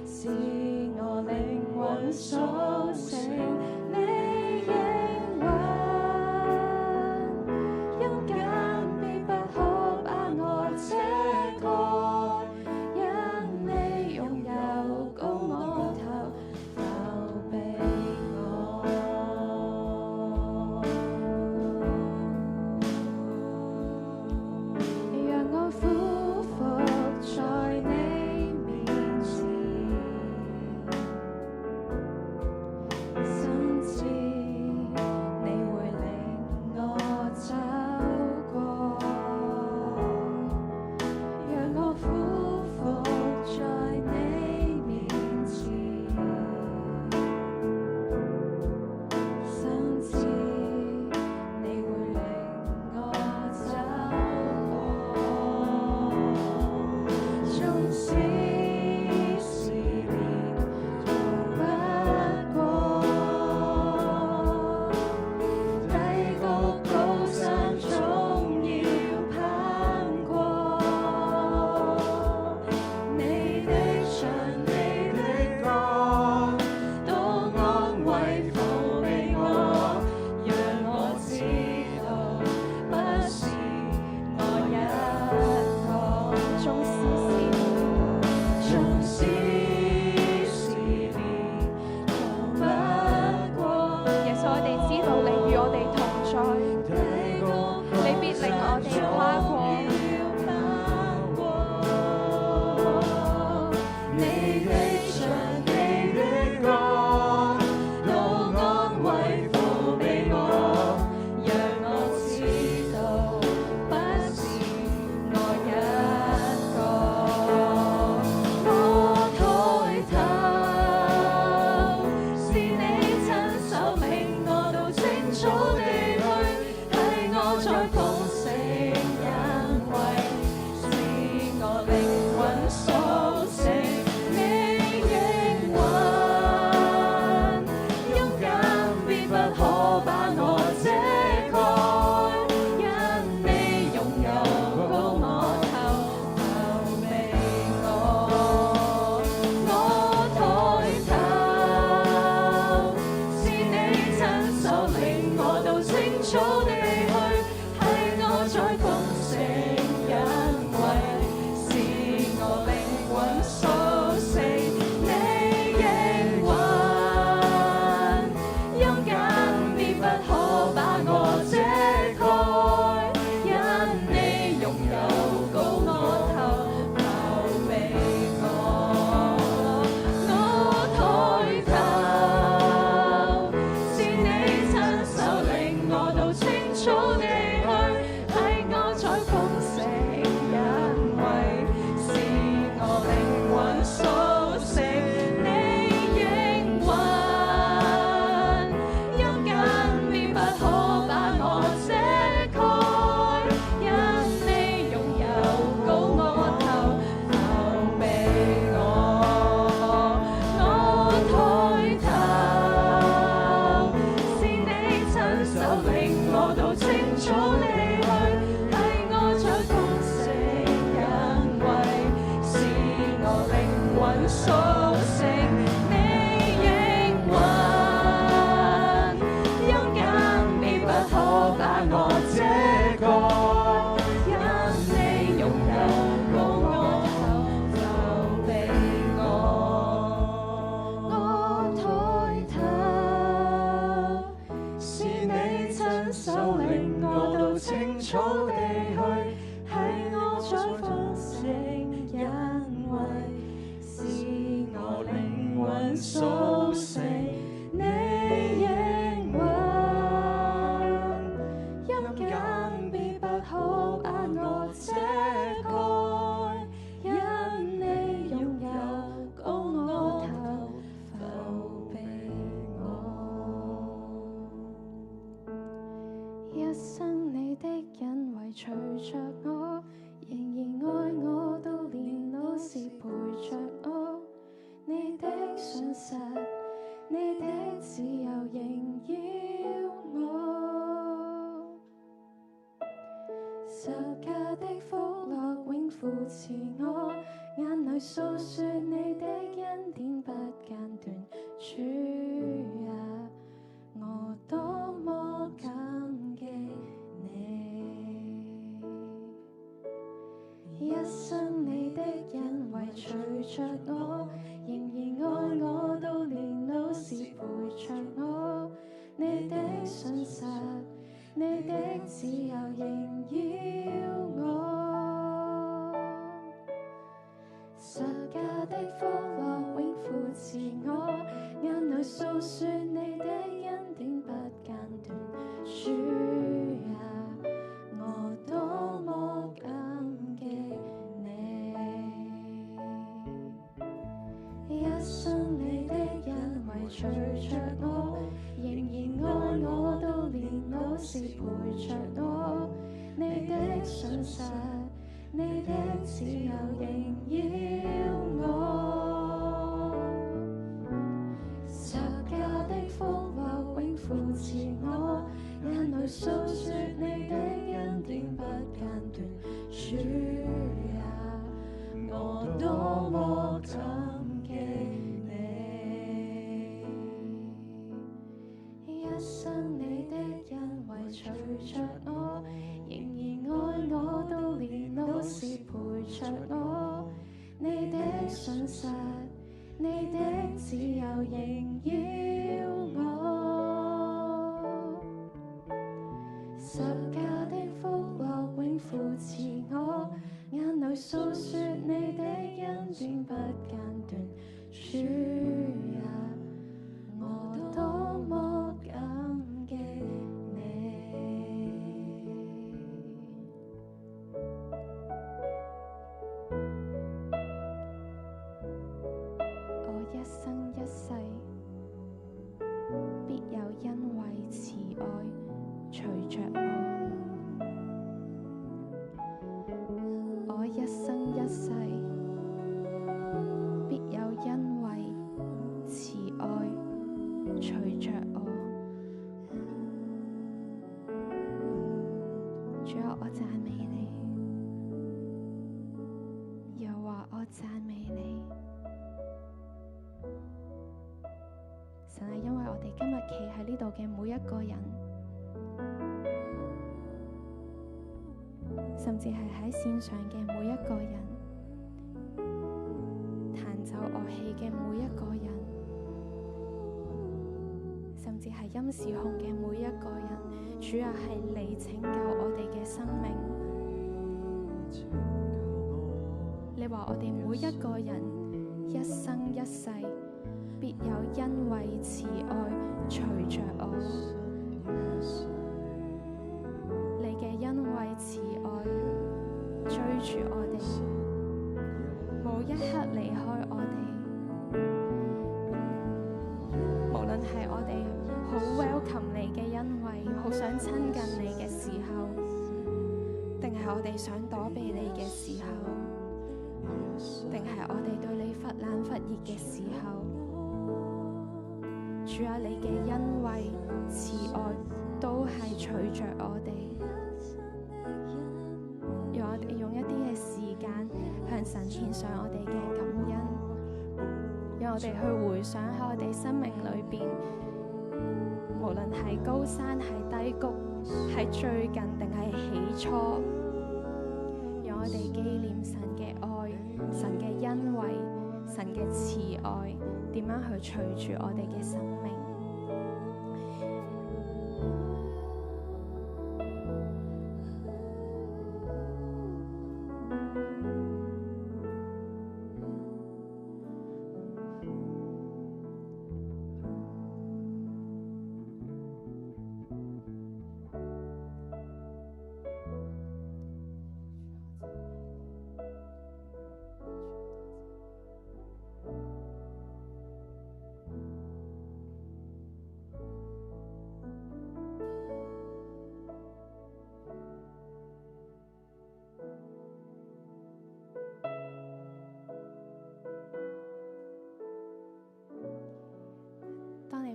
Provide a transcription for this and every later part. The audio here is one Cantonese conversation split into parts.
是我靈魂甦醒，你親手領我到青草地去，係我在豐盛恩惠，是我靈魂甦醒。你應允，陰間必不可把我遮蓋，因你擁有高我頭，逃避我。我抬頭，是你親手領我到青草地去，係我在豐盛恩惠，是我靈魂甦醒。你應允，陰間必不可把我遮蓋，因你擁有高我頭，逃避我。我抬頭，是你親手領我到青草地去，係我在豐盛恩惠，是我靈魂甦醒。你應允，陰間必不可把我遮蓋，因你擁有高我頭，逃避我。我抬頭，是你親手領我到青草地去，係我在豐盛恩惠，是我靈魂甦醒。你應允，陰間必不可把我遮蓋，因你擁有高我頭，逃避我。一生你的恩惠隨着我，仍然愛我到年老時陪着我。你的信實，你的自由縈繞我。十架的福樂永扶持我，眼淚訴說你的恩典不間斷。主啊，我多麼感激你，一生你的恩惠隨着我，仍然愛我到年老時陪着我。你的信實，你的自由縈繞我。十架的福樂永扶持我，眼淚訴說你的恩典不間斷。主啊，我多麼感激你，一生你的恩惠隨着我，仍然愛我到年老時陪着我。你的信實，你的自由縈繞我。十架的福樂永扶持我，眼淚訴說你的恩典不間斷。主啊，我多麼感激你，一生你的恩惠隨着我，仍然愛我到年老時陪着我。你的信實，你的自由縈繞我。十架的福樂永扶持我，眼淚訴說你的恩典不間斷。主啊，我多麼感激你。我一生一世必有恩惠慈愛隨着我。我一生一世必度嘅每一個人，甚至係喺線上嘅每一個人，彈奏樂器嘅每一個人，甚至係音視控嘅每一個人。主啊，係你拯救我哋嘅生命。你話我哋每一個人一生一世必有恩惠慈愛隨着我。你嘅恩惠慈愛追住我哋，冇一刻離開我哋。無論係我哋好 welcome 你嘅恩惠，好想親近你嘅時候，定係我哋想躲避你嘅時候，定係我哋對你忽冷忽熱嘅時候，主啊，你嘅恩惠慈愛都係隨着我哋。讓我哋用一啲嘅時間向神獻上我哋嘅感恩，讓我哋去回想喺我哋生命裏邊，無論係高山係低谷，係最近定係起初，讓我哋紀念神嘅愛，神嘅恩惠，神嘅慈愛點樣去隨住我哋嘅生命。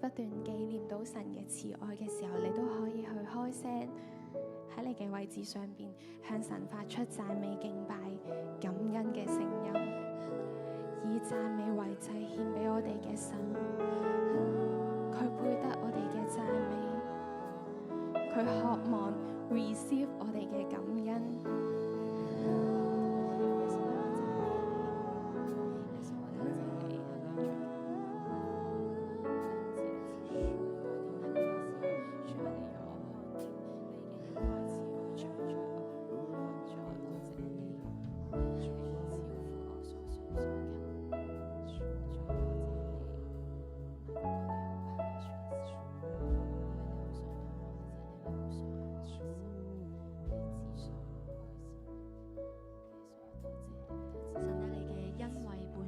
不斷紀念到神嘅慈愛嘅時候，你都可以去開聲喺你嘅位置上邊向神發出讚美敬拜感恩嘅聲音，以讚美為祭獻俾我哋嘅神。佢配得我哋嘅讚美，佢渴望 receive 我哋嘅感恩。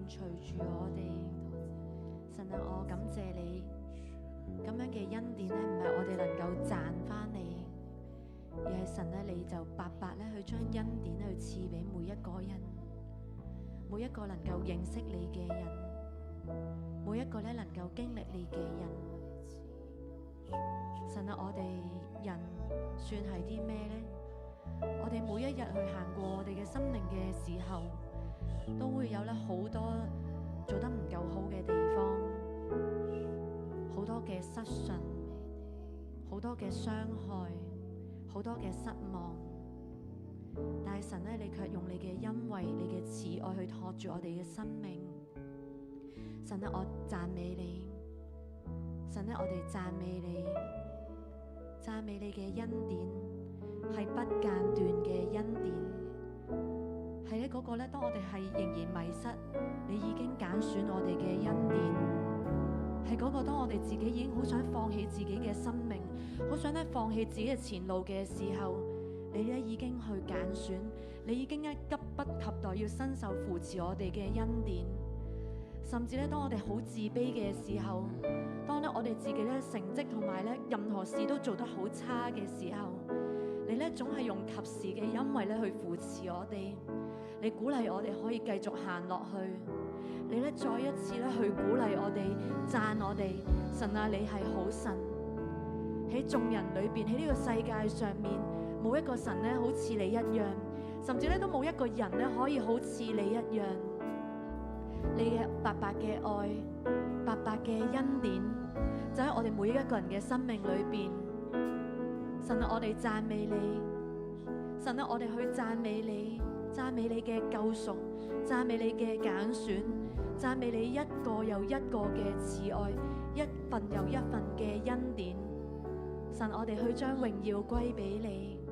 隨住我哋，神啊，我感謝你咁樣嘅恩典咧，唔係我哋能夠賺翻嚟，而係神咧，你就白白咧去將恩典去賜俾每一個人，每一個能夠認識你嘅人，每一個咧能夠經歷你嘅人。神啊，我哋人算係啲咩呢？我哋每一日去行過我哋嘅生命嘅時候，都會有咧好多做得唔夠好嘅地方，好多嘅失信，好多嘅傷害，好多嘅失望。但係神咧，你卻用你嘅恩惠、你嘅慈愛去托住我哋嘅生命。神咧，我讚美你。神咧，我哋讚美你，讚美你嘅恩典係不間斷嘅恩典。係咧嗰個咧，當我哋係仍然迷失，你已經揀選我哋嘅恩典。係嗰個當我哋自己已經好想放棄自己嘅生命，好想咧放棄自己嘅前路嘅時候，你咧已經去揀選，你已經急不及待要伸手扶持我哋嘅恩典。甚至咧，當我哋好自卑嘅時候，當咧我哋自己咧成績同埋咧任何事都做得好差嘅時候，你咧總係用及時嘅恩惠咧去扶持我哋。你鼓勵我哋可以繼續行落去，你咧再一次咧去鼓勵我哋，讚我哋。神啊，你係好神，喺眾人裏邊，喺呢個世界上面，冇一個神咧好似你一樣，甚至咧都冇一個人咧可以好似你一樣。你嘅白白嘅愛，白白嘅恩典，就喺我哋每一個人嘅生命裏邊。神啊，我哋讚美你，神啊，我哋去讚美你，讚美你嘅救贖，讚美你嘅揀選，讚美你一個又一個嘅慈愛，一份又一份嘅恩典。神，我哋去將榮耀歸俾你。